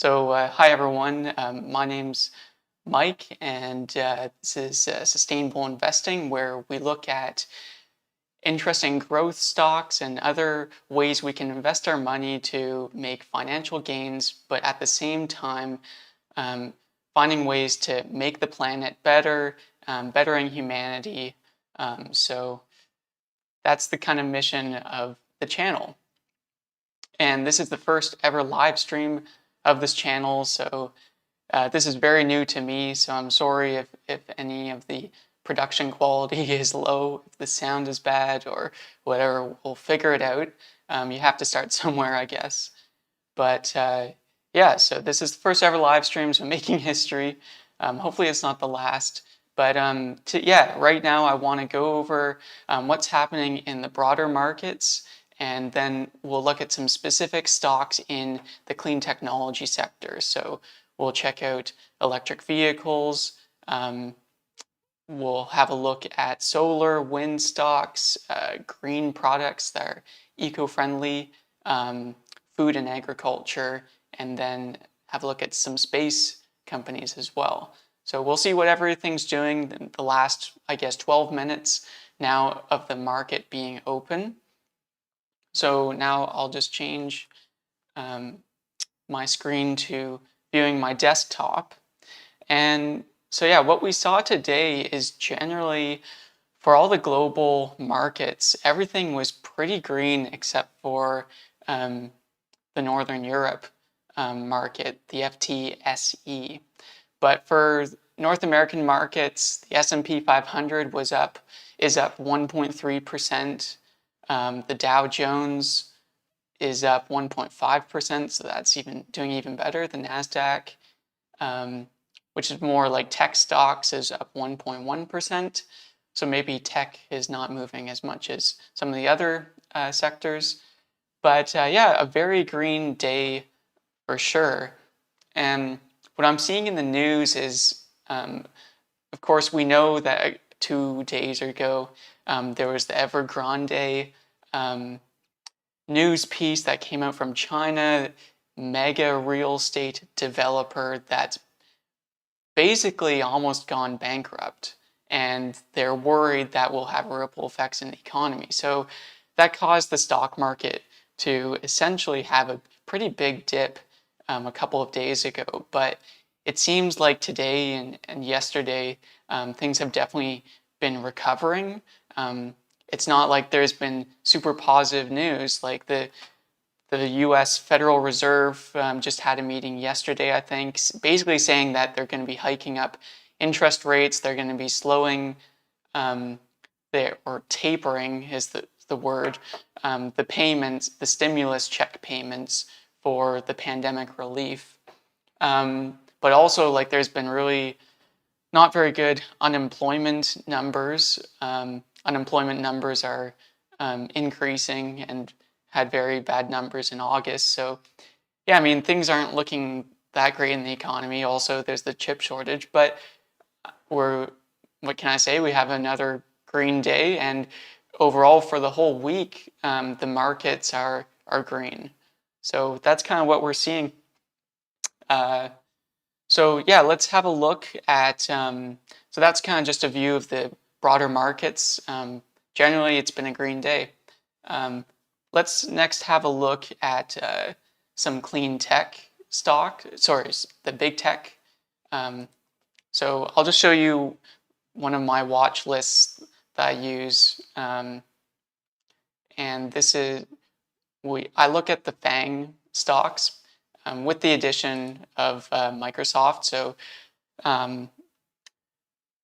Hi everyone. My name's Mike, and this is Sustainable Investing, where we look at interesting growth stocks and other ways we can invest our money to make financial gains, but at the same time, um, finding ways to make the planet better, bettering humanity. So that's the kind of mission of the channel. And this is the first ever live stream of this channel, so this is very new to me, so I'm sorry if any of the production quality is low, if the sound is bad or whatever. We'll figure it out. You have to start somewhere, I guess. But yeah, so this is the first ever live stream, so making history. Hopefully it's not the last. But right now I want to go over what's happening in the broader markets, and then we'll look at some specific stocks in the clean technology sector. So we'll check out electric vehicles. We'll have a look at solar, wind stocks, green products that are eco-friendly, food and agriculture, and then have a look at some space companies as well. So we'll see what everything's doing in the last, I guess, 12 minutes now of the market being open. So now I'll just change my screen to viewing my desktop. And so yeah, what we saw today is generally for all the global markets, everything was pretty green except for the Northern Europe market, the FTSE. But for North American markets, the S&P 500 is up 1.3%. The Dow Jones is up 1.5%, so that's doing even better. The Nasdaq, which is more like tech stocks, is up 1.1%. So maybe tech is not moving as much as some of the other sectors. But yeah, a very green day for sure. And what I'm seeing in the news is, of course, we know that 2 days ago there was the Evergrande news piece that came out from China, mega real estate developer that's basically almost gone bankrupt, and they're worried that will have ripple effects in the economy. So that caused the stock market to essentially have a pretty big dip a couple of days ago. But it seems like today and yesterday, things have definitely been recovering. It's not like there's been super positive news. Like the U.S. Federal Reserve just had a meeting yesterday, I think, basically saying that they're going to be hiking up interest rates. They're going to be slowing, or tapering is the word, the payments, the stimulus check payments for the pandemic relief. But also, like, there's been really not very good unemployment numbers. Unemployment numbers are increasing and had very bad numbers in August. So yeah, I mean, things aren't looking that great in the economy. Also, there's the chip shortage, but what can I say? We have another green day, and overall for the whole week, the markets are green. So that's kind of what we're seeing. So yeah, let's have a look at, so that's kind of just a view of the broader markets. Generally, it's been a green day. Let's next have a look at some clean tech stock, sorry, the big tech. So I'll just show you one of my watch lists that I use. And this is, I look at the FAANG stocks with the addition of Microsoft. So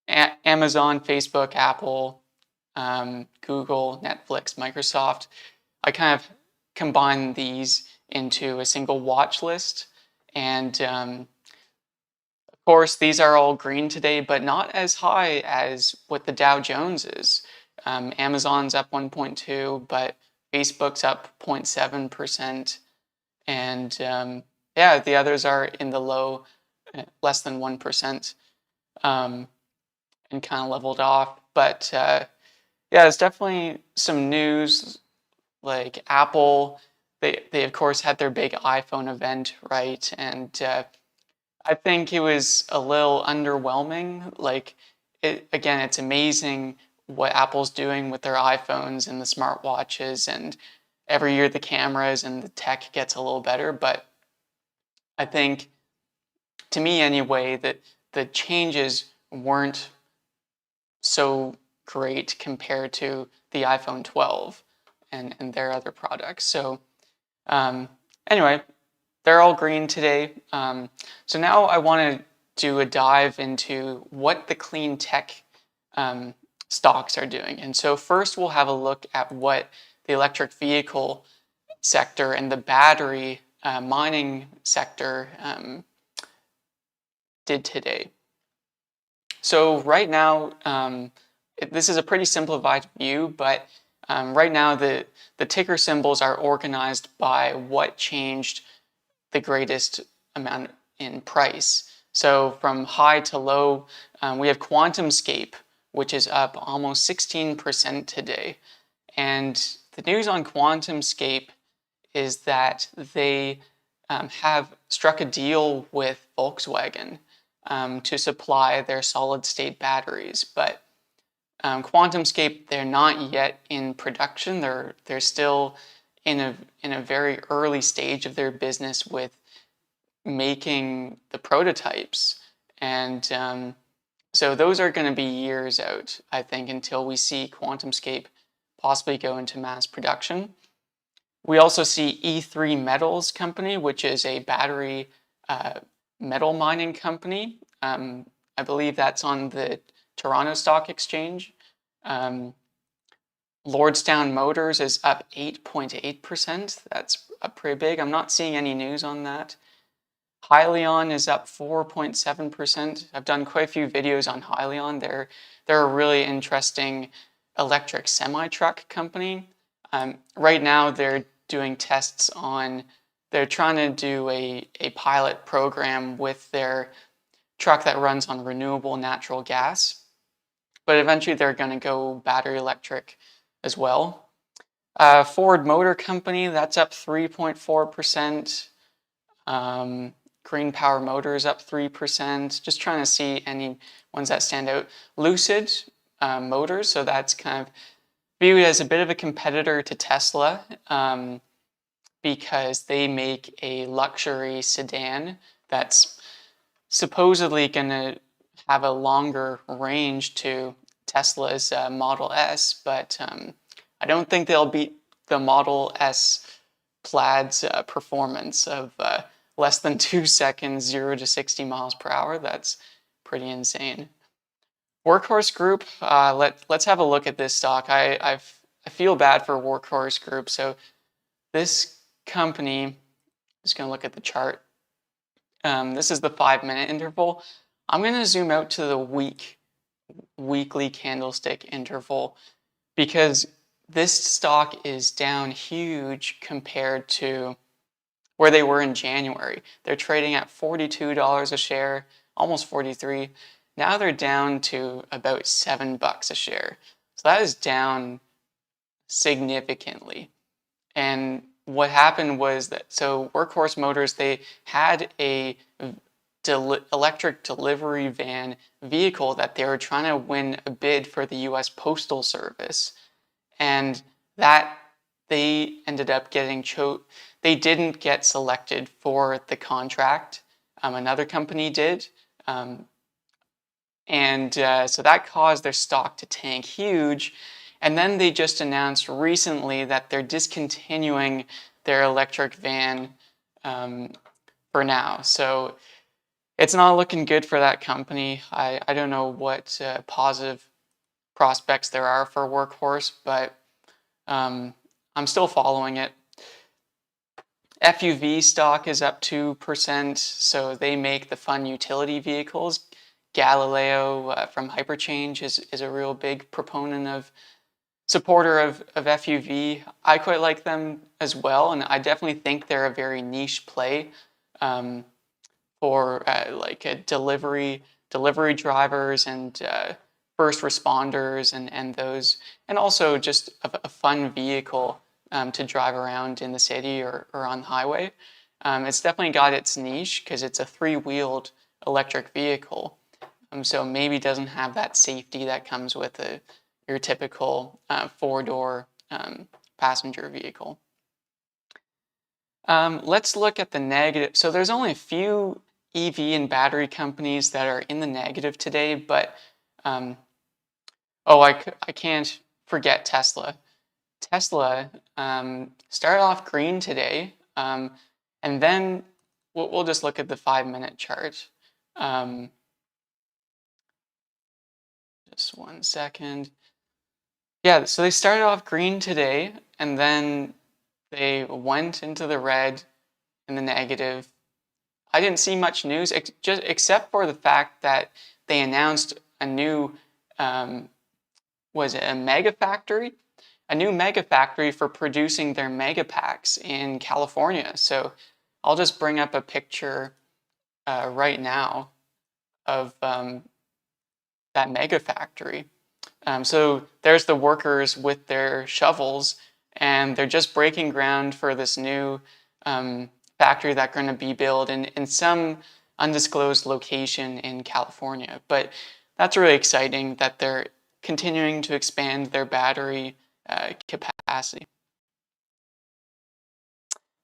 Amazon, Facebook, Apple, Google, Netflix, Microsoft. I kind of combine these into a single watch list. And of course, these are all green today, but not as high as what the Dow Jones is. Amazon's up 1.2, but Facebook's up 0.7%. And yeah, the others are in the low, less than 1%, and kind of leveled off. But yeah, there's definitely some news. Like Apple, they of course had their big iPhone event, right? And I think it was a little underwhelming. Like, again, it's amazing what Apple's doing with their iPhones and the smartwatches, and every year the cameras and the tech gets a little better. But I think, to me anyway, that the changes weren't so great compared to the iPhone 12 and their other products. So um, anyway, they're all green today. So now I want to do a dive into what the clean tech um, stocks are doing. And so first we'll have a look at what the electric vehicle sector and the battery mining sector did today. So right now, this is a pretty simplified view, but right now the ticker symbols are organized by what changed the greatest amount in price. So from high to low, we have QuantumScape, which is up almost 16% today. And the news on QuantumScape is that they have struck a deal with Volkswagen to supply their solid state batteries. But QuantumScape, they're not yet in production. They're still in a very early stage of their business with making the prototypes. And so those are going to be years out, I think, until we see QuantumScape possibly go into mass production. We also see E3 Metals Company, which is a battery metal mining company. I believe that's on the Toronto Stock Exchange. Lordstown Motors is up 8.8%. That's pretty big. I'm not seeing any news on that. Hyliion is up 4.7%. I've done quite a few videos on Hyliion. They're a really interesting electric semi-truck company. Right now they're doing tests on, they're trying to do a pilot program with their truck that runs on renewable natural gas. But eventually they're going to go battery electric as well. Ford Motor Company, that's up 3.4%. Green Power Motors up 3%. Just trying to see any ones that stand out. Lucid Motors, so that's kind of viewed as a bit of a competitor to Tesla because they make a luxury sedan that's supposedly going to have a longer range to Tesla's Model S, but I don't think they'll beat the Model S Plaid's performance of less than 2 seconds, 0 to 60 miles per hour. That's pretty insane. Workhorse Group, let's have a look at this stock. I feel bad for Workhorse Group. So this company, I'm just going to look at the chart. This is the 5-minute interval. I'm going to zoom out to the weekly candlestick interval because this stock is down huge compared to where they were in January. They're trading at $42 a share, almost 43. Now they're down to about $7 a share. So that is down significantly. And what happened was that, so Workhorse Motors, they had a electric delivery van vehicle that they were trying to win a bid for the US Postal Service. And that they ended up getting they didn't get selected for the contract. Another company did. So that caused their stock to tank huge. And then they just announced recently that they're discontinuing their electric van for now. So it's not looking good for that company. I don't know what positive prospects there are for Workhorse, but I'm still following it. FUV stock is up 2%, so they make the fun utility vehicles. Galileo from Hyperchange is a real big supporter of FUV. I quite like them as well, and I definitely think they're a very niche play for like delivery drivers and first responders and those, and also just a fun vehicle to drive around in the city or on the highway. It's definitely got its niche because it's a three-wheeled electric vehicle. So maybe doesn't have that safety that comes with your typical four-door passenger vehicle. Let's look at the negative. So there's only a few EV and battery companies that are in the negative today, but I can't forget Tesla. Tesla started off green today, and then we'll just look at the 5-minute chart. Just 1 second. Yeah, so they started off green today, and then they went into the red and the negative. I didn't see much news except for the fact that they announced a new, was it a mega factory? A new mega factory for producing their mega packs in California. So I'll just bring up a picture right now of that mega factory. So there's the workers with their shovels, and they're just breaking ground for this new factory that's going to be built in some undisclosed location in California. But that's really exciting that they're continuing to expand their battery capacity.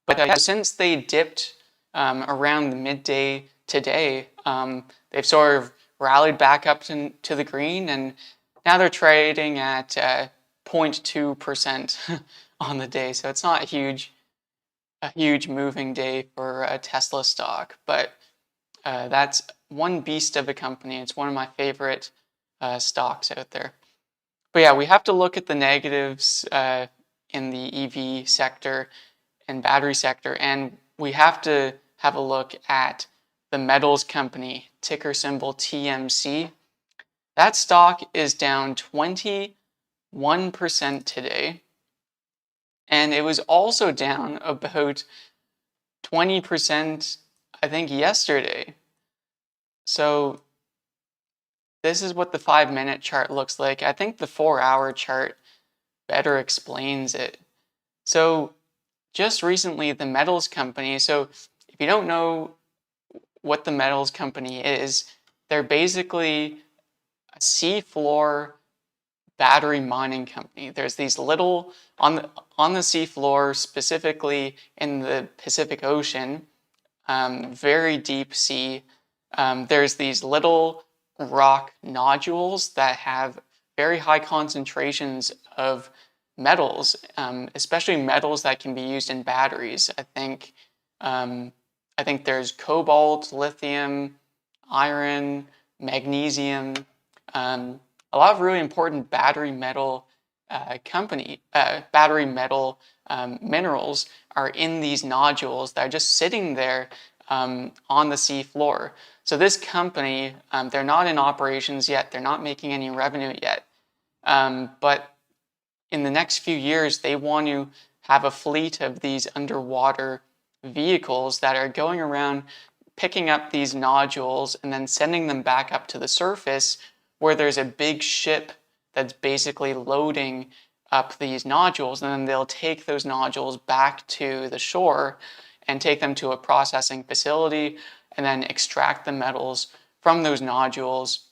But since they dipped around the midday today, they've sort of rallied back up to the green, and now they're trading at 0.2% on the day. So it's not a huge moving day for a Tesla stock, but that's one beast of a company. It's one of my favorite stocks out there. But yeah, we have to look at the negatives in the EV sector and battery sector, and we have to have a look at the metals company, ticker symbol TMC. That stock is down 21% today, and it was also down about 20%, I think, yesterday. So this is what the 5-minute chart looks like. I think the 4-hour chart better explains it. So just recently, the metals company, so if you don't know what the metals company is, they're basically a seafloor battery mining company. There's these little, on the seafloor, specifically in the Pacific Ocean, very deep sea, there's these little rock nodules that have very high concentrations of metals, especially metals that can be used in batteries. I think there's cobalt, lithium, iron, magnesium, a lot of really important battery metal minerals are in these nodules that are just sitting there on the sea floor. So this company, they're not in operations yet. They're not making any revenue yet. But in the next few years, they want to have a fleet of these underwater vehicles that are going around picking up these nodules and then sending them back up to the surface, where there's a big ship that's basically loading up these nodules, and then they'll take those nodules back to the shore and take them to a processing facility and then extract the metals from those nodules.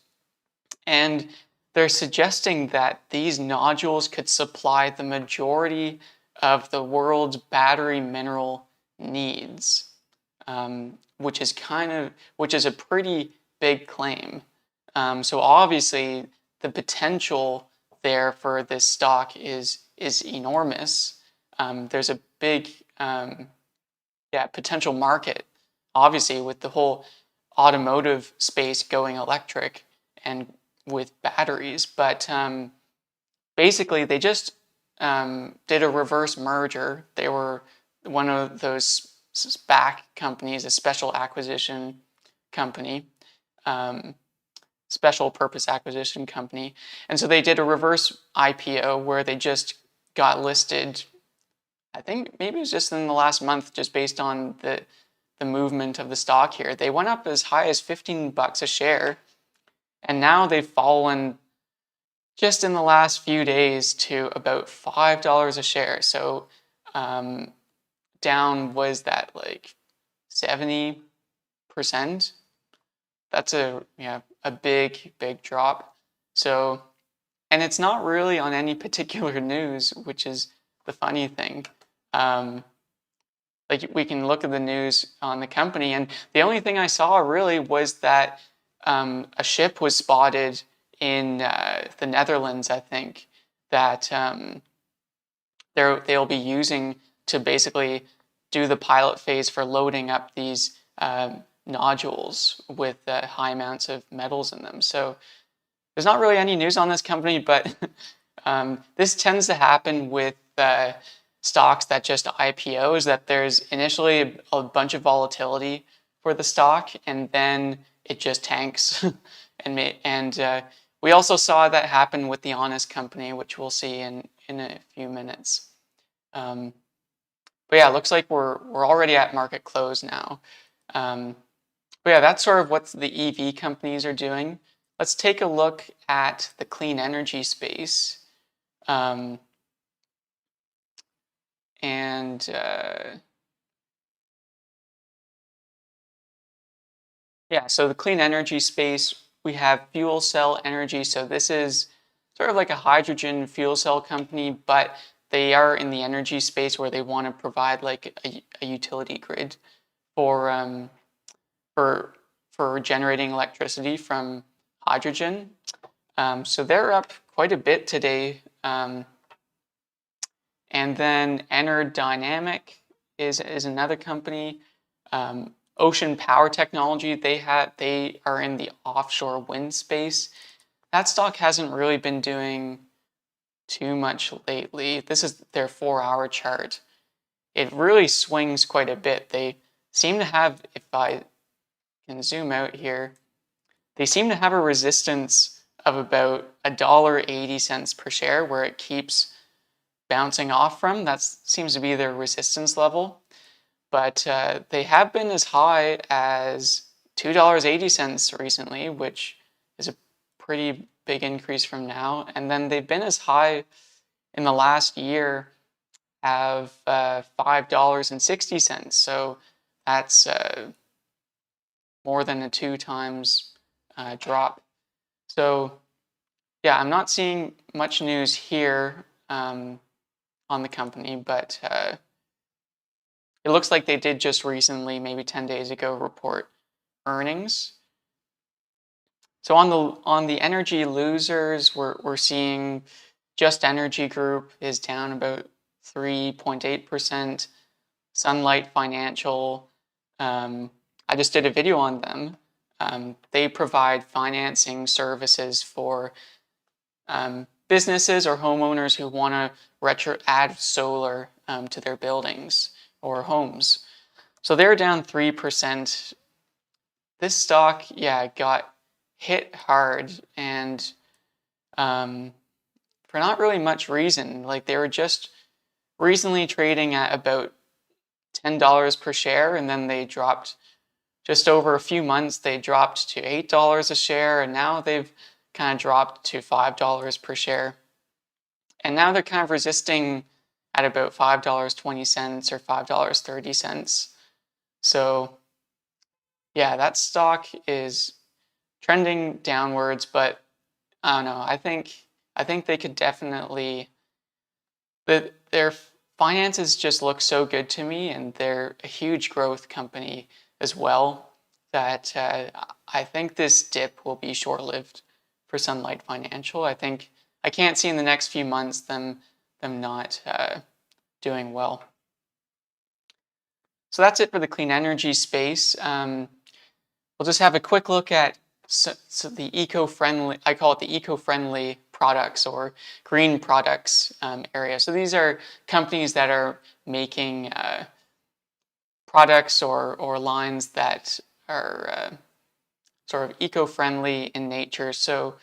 And they're suggesting that these nodules could supply the majority of the world's battery mineral needs, which is a pretty big claim. So obviously, the potential there for this stock is enormous. There's a big potential market, obviously, with the whole automotive space going electric and with batteries. But basically, they just did a reverse merger. They were one of those SPAC companies, a special acquisition company. Special purpose acquisition company. And so they did a reverse IPO where they just got listed, I think maybe it was just in the last month, just based on the movement of the stock here. They went up as high as $15 a share, and now they've fallen just in the last few days to about $5 a share. So down, was that like 70%? That's a big drop. So, and it's not really on any particular news, which is the funny thing. Like we can look at the news on the company, and the only thing I saw really was that a ship was spotted in the Netherlands, I think, that they'll be using to basically do the pilot phase for loading up these nodules with high amounts of metals in them. So there's not really any news on this company, but this tends to happen with stocks that just IPO, is that there's initially a bunch of volatility for the stock, and then it just tanks. and we also saw that happen with the Honest company, which we'll see in a few minutes. But yeah, it looks like we're already at market close now. But yeah, that's sort of what the EV companies are doing. Let's take a look at the clean energy space. Yeah, so the clean energy space, we have fuel cell energy. So this is sort of like a hydrogen fuel cell company, but they are in the energy space where they want to provide like a utility grid for generating electricity from hydrogen. So they're up quite a bit today. And then Dynamic is another company. Ocean Power Technology, they are in the offshore wind space. That stock hasn't really been doing too much lately. This is their 4-hour chart. It really swings quite a bit. They seem to have, if I can zoom out here, they seem to have a resistance of about $1.80 per share, where it keeps bouncing off from. That seems to be their resistance level. But they have been as high as $2.80 recently, which is a pretty big increase from now. And then they've been as high in the last year of $5.60. So that's more than a 2 times drop. So yeah, I'm not seeing much news here on the company, but it looks like they did just recently, maybe 10 days ago, report earnings. So on the energy losers, we're seeing Just Energy Group is down about 3.8%. Sunlight Financial, I just did a video on them. They provide financing services for businesses or homeowners who want to add solar to their buildings or homes. So they're down 3%. This stock, yeah, got hit hard, and for not really much reason. Like, they were just recently trading at about $10 per share, and then they dropped, just over a few months, they dropped to $8 a share, and now they've kind of dropped to $5 per share. And now they're kind of resisting at about $5.20 or $5.30. So yeah, that stock is trending downwards, but I don't know. I think they could definitely, their finances just look so good to me, and they're a huge growth company as well, that I think this dip will be short-lived for Sunlight Financial. I can't see in the next few months them not doing well. So that's it for the clean energy space. We'll just have a quick look at the eco-friendly, I call it the eco-friendly products or green products area. So these are companies that are making products or lines that are sort of eco-friendly in nature. So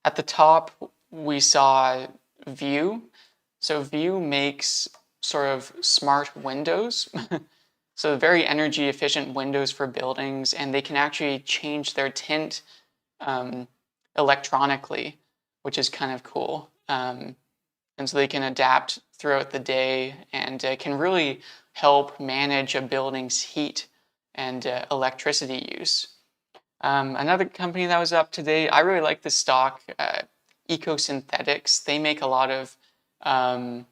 at the top, we saw View. So View makes sort of smart windows. So very energy efficient windows for buildings, and they can actually change their tint electronically, which is kind of cool. And so they can adapt throughout the day and can really help manage a building's heat and electricity use. Another company that was up today, I really like the stock, Ecosynthetics. They make a lot of, I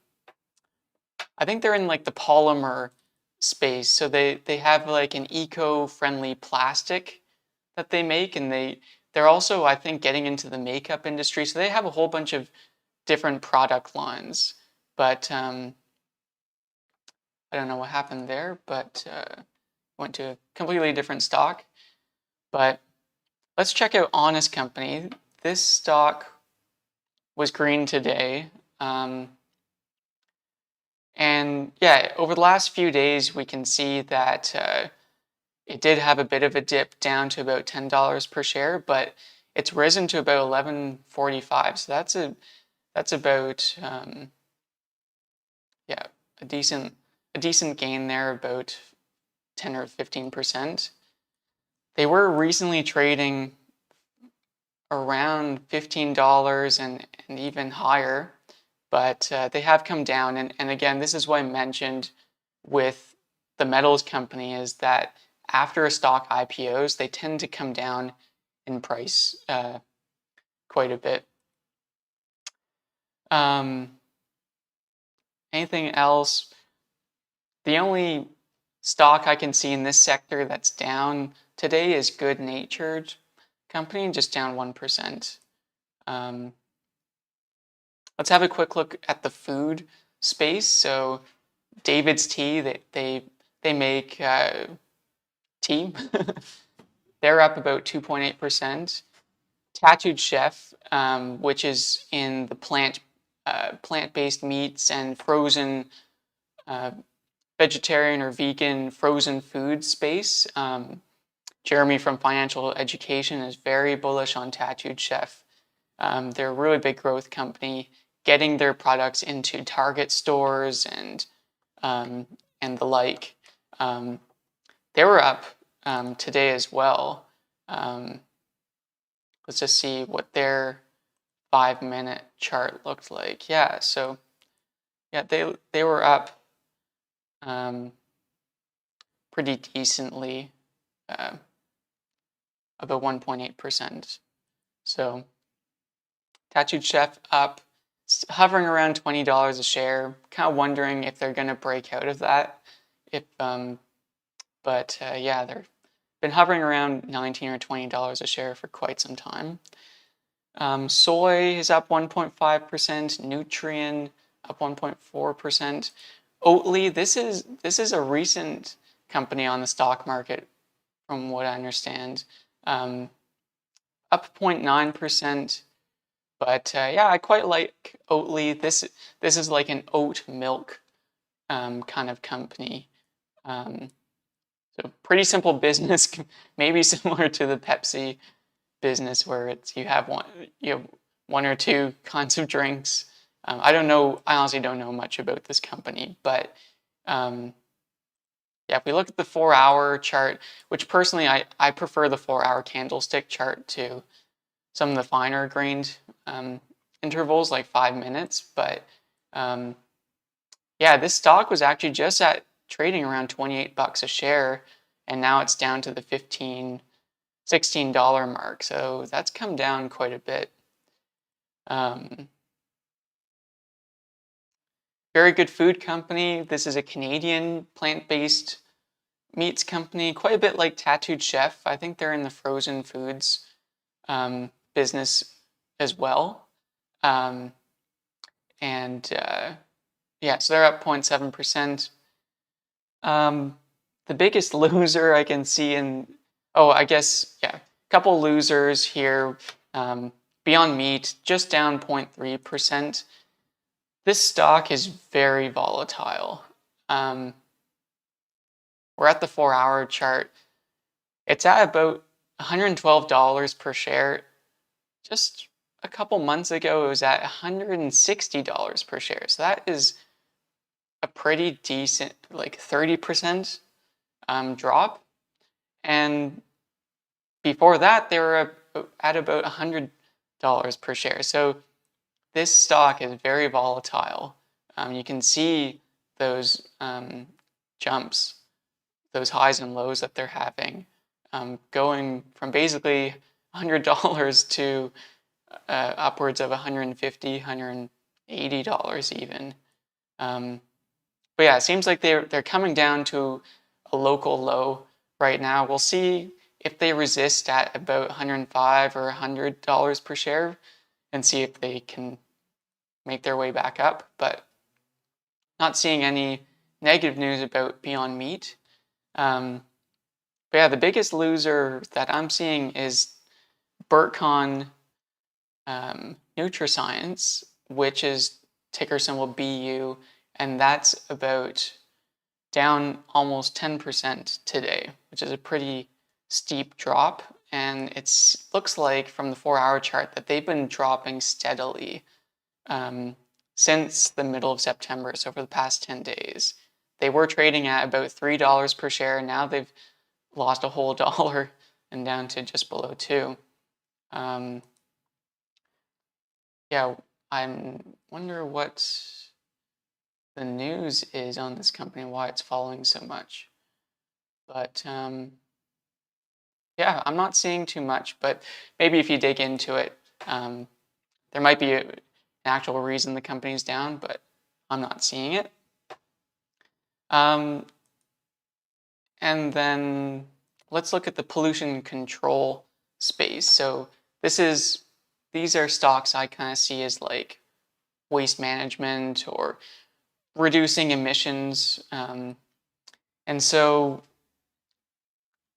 think they're in like the polymer space. So they have like an eco-friendly plastic that they make, and they're also, I think, getting into the makeup industry. So they have a whole bunch of different product lines. But I don't know what happened there, but went to a completely different stock. But let's check out Honest Company. This stock was green today. And yeah, over the last few days, we can see that it did have a bit of a dip down to about $10 per share, but it's risen to about $11.45. So that's about yeah, a decent gain there, about 10 or 15%. They were recently trading around $15 and even higher, but they have come down. And again, this is what I mentioned with the metals company, is that after a stock IPOs, they tend to come down in price quite a bit. Anything else? The only stock I can see in this sector that's down today is Good Natured Company, just down 1%. Let's have a quick look at the food space. So David's Tea, they make tea. They're up about 2.8%. Tattooed Chef, which is in the plant-based meats and frozen vegetarian or vegan frozen food space. Jeremy from Financial Education is very bullish on Tattooed Chef. They're a really big growth company, getting their products into Target stores and the like. They were up today as well. Let's just see what their 5-minute chart looked like. Yeah, so yeah, they were up pretty decently, about 1.8%. So Tattooed Chef up, hovering around $20 a share. Kind of wondering if they're going to break out of that. Yeah, they've been hovering around $19 or $20 a share for quite some time. Soy is up 1.5%. Nutrien up 1.4%. Oatly, this is a recent company on the stock market, from what I understand. Up 0.9%. But yeah, I quite like Oatly. This is like an oat milk kind of company. So pretty simple business, maybe similar to the Pepsi business, where you have one or two kinds of drinks. I honestly don't know much about this company, but yeah, if we look at the 4-hour chart, which personally I prefer the 4-hour candlestick chart to some of the finer grained intervals, like 5 minutes. But yeah, this stock was actually just trading around $28 a share, and now it's down to the $15, $16 mark. So that's come down quite a bit. Very good food company. This is a Canadian plant-based meats company, quite a bit like Tattooed Chef. I think they're in the frozen foods business as well. Yeah, so they're up 0.7%. The biggest loser I can see a couple losers here. Beyond Meat, just down 0.3%. This stock is very volatile. We're at the 4-hour chart. It's at about $112 per share. Just a couple months ago, it was at $160 per share. So that is a pretty decent, like 30% drop. And before that, they were at about $100 per share. So this stock is very volatile. You can see those jumps, those highs and lows that they're having, going from basically $100 to upwards of $150, $180 even. But yeah, it seems like they're coming down to a local low right now. We'll see if they resist at about $105 or $100 per share and see if they can make their way back up. But not seeing any negative news about Beyond Meat. But yeah, the biggest loser that I'm seeing is Burcon Nutriscience, which is ticker symbol BU, and that's about down almost 10% today, which is a pretty steep drop. And it looks like from the 4-hour chart that they've been dropping steadily since the middle of September, so for the past 10 days. They were trading at about $3 per share. Now they've lost a whole dollar and down to just below 2. Yeah, I wonder what the news is on this company, why it's falling so much. But yeah, I'm not seeing too much, but maybe if you dig into it, there might be an actual reason the company's down, but I'm not seeing it. And then let's look at the pollution control space. So these are stocks I kind of see as like waste management or reducing emissions. And so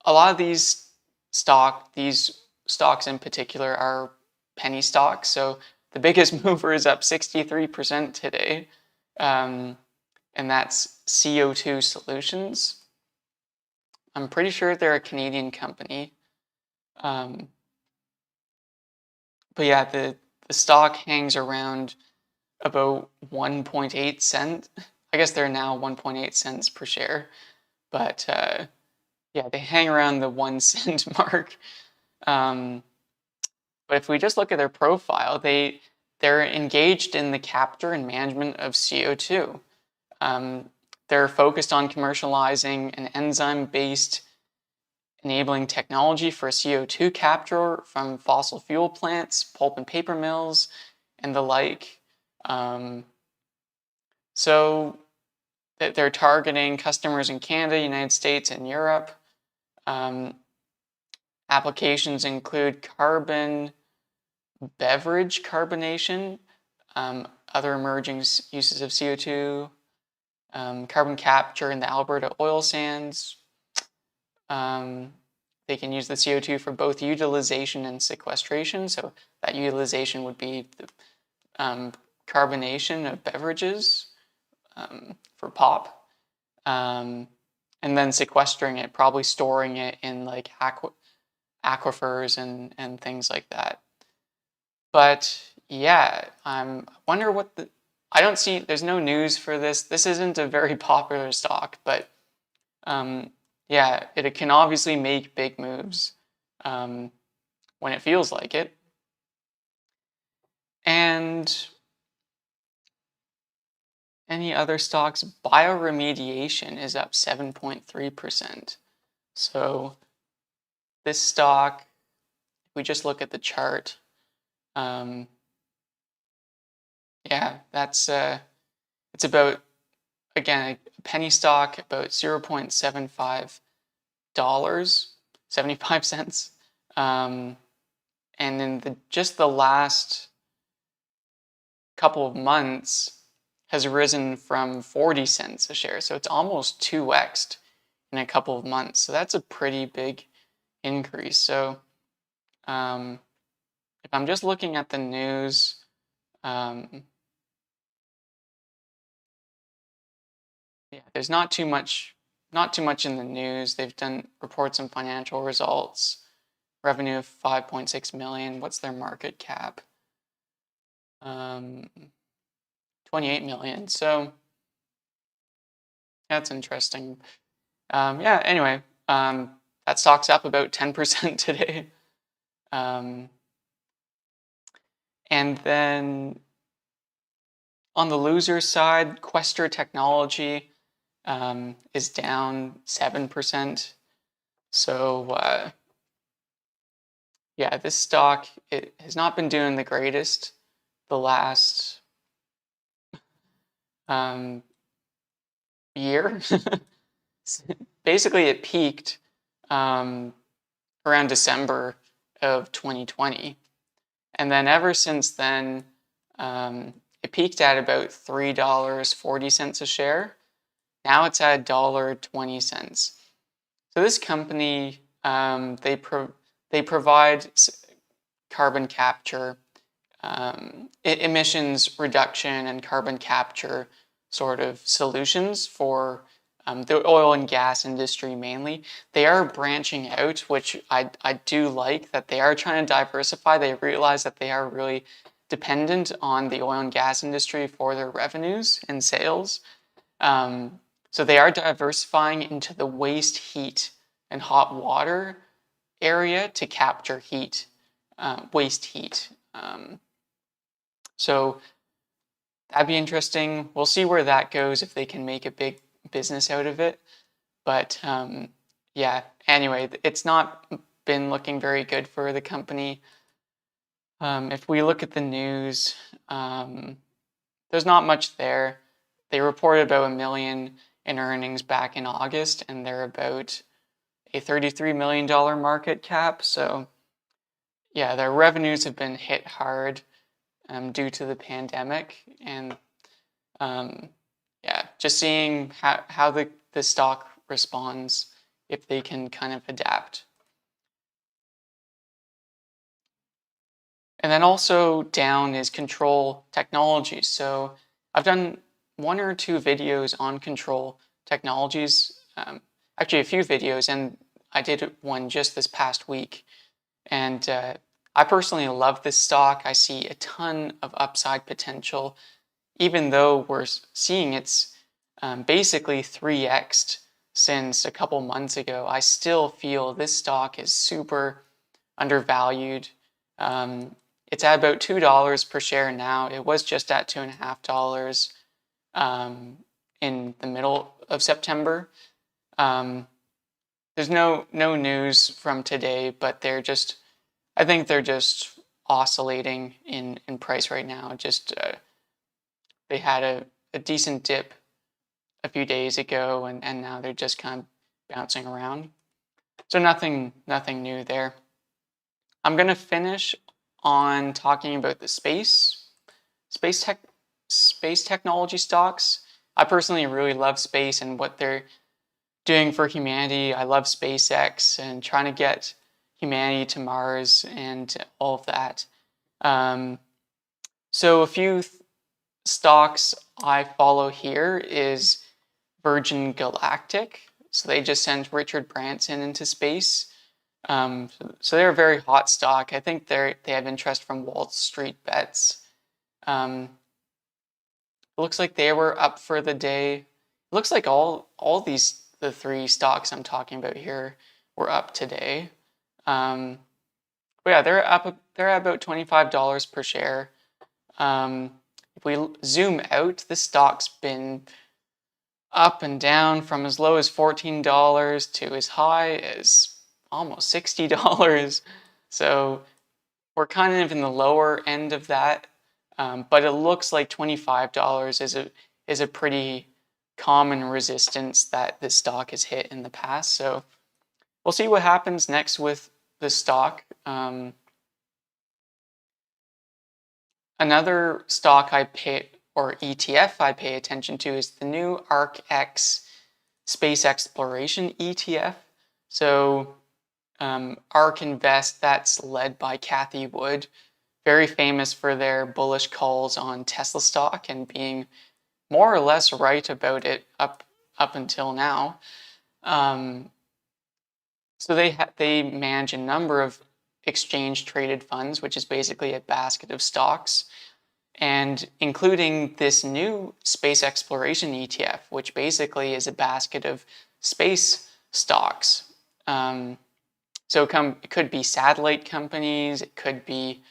a lot of these stocks in particular are penny stocks. So the biggest mover is up 63% today. And that's CO2 Solutions. I'm pretty sure they're a Canadian company. But yeah, the stock hangs around about 1.8 cents. I guess they're now 1.8 cents per share. But yeah, they hang around the 1 cent mark. But if we just look at their profile, they're engaged in the capture and management of CO2. They're focused on commercializing an enzyme-based enabling technology for CO2 capture from fossil fuel plants, pulp and paper mills, and the like. So they're targeting customers in Canada, United States, and Europe. Applications include carbon beverage carbonation, other emerging uses of CO2, carbon capture in the Alberta oil sands. They can use the CO2 for both utilization and sequestration. So that utilization would be the carbonation of beverages for pop. And then sequestering it, probably storing it in like aquifers and things like that. But yeah, I wonder what I don't see, there's no news for this. This isn't a very popular stock, but yeah, it can obviously make big moves when it feels like it. And any other stocks? Bioremediation is up 7.3%. So this stock, if we just look at the chart, yeah, that's it's about, again, a penny stock, about $0.75, 75 cents. And in just the last couple of months has risen from 40 cents a share. So it's almost 2x'd in a couple of months. So that's a pretty big increase. So if I'm just looking at the news, yeah, there's not too much in the news. They've done reports on financial results, revenue of 5.6 million. What's their market cap? 28 million. So that's interesting. Yeah, anyway, that stock's up about 10% today. And then On the loser side, Quester Technology is down 7%. So yeah, this stock, it has not been doing the greatest the last year. Basically, it peaked around December of 2020. And then ever since then, it peaked at about $3.40 a share. Now it's at $1.20. So this company, they provide carbon capture, emissions reduction and carbon capture sort of solutions for the oil and gas industry mainly. They are branching out, which I do like, that they are trying to diversify. They realize that they are really dependent on the oil and gas industry for their revenues and sales. So they are diversifying into the waste heat and hot water area to capture heat, waste heat. So that'd be interesting. We'll see where that goes if they can make a big business out of it. But yeah, anyway, it's not been looking very good for the company. If we look at the news, there's not much there. They reported about $1 million in earnings back in August, and they're about a $33 million market cap. So yeah, their revenues have been hit hard due to the pandemic. And yeah, just seeing how the stock responds, if they can kind of adapt. And then also down is Control Technologies. So I've done 1 or 2 videos on Control Technologies, actually a few videos, and I did one just this past week. And I personally love this stock. I see a ton of upside potential, even though we're seeing it's basically 3x'd since a couple months ago. I still feel this stock is super undervalued. It's at about $2 per share now. It was just at $2.50 in the middle of September. There's no news from today, but I think they're just oscillating in price right now. Just they had a decent dip a few days ago, and now they're just kind of bouncing around. So nothing new there. I'm gonna finish on talking about the space technology stocks. I personally really love space and what they're doing for humanity. I love SpaceX and trying to get humanity to Mars and all of that. So a few stocks I follow here is Virgin Galactic. So they just sent Richard Branson into space. So they're a very hot stock. I think they have interest from Wall Street bets. It looks like they were up for the day. It looks like all the 3 stocks I'm talking about here were up today. But yeah, they're at about $25 per share. If we zoom out, this stock's been up and down from as low as $14 to as high as almost $60. So we're kind of in the lower end of that, but it looks like $25 is a pretty common resistance that this stock has hit in the past. So we'll see what happens next with the stock. Another stock or ETF I pay attention to is the new ARK-X Space Exploration ETF. So ARK Invest, that's led by Cathie Wood, very famous for their bullish calls on Tesla stock and being more or less right about it up until now. So they manage a number of exchange traded funds, which is basically a basket of stocks, and including this new space exploration ETF, which basically is a basket of space stocks. So it could be satellite companies, it could be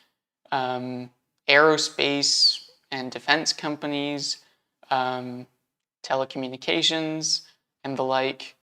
aerospace and defense companies, telecommunications, and the like.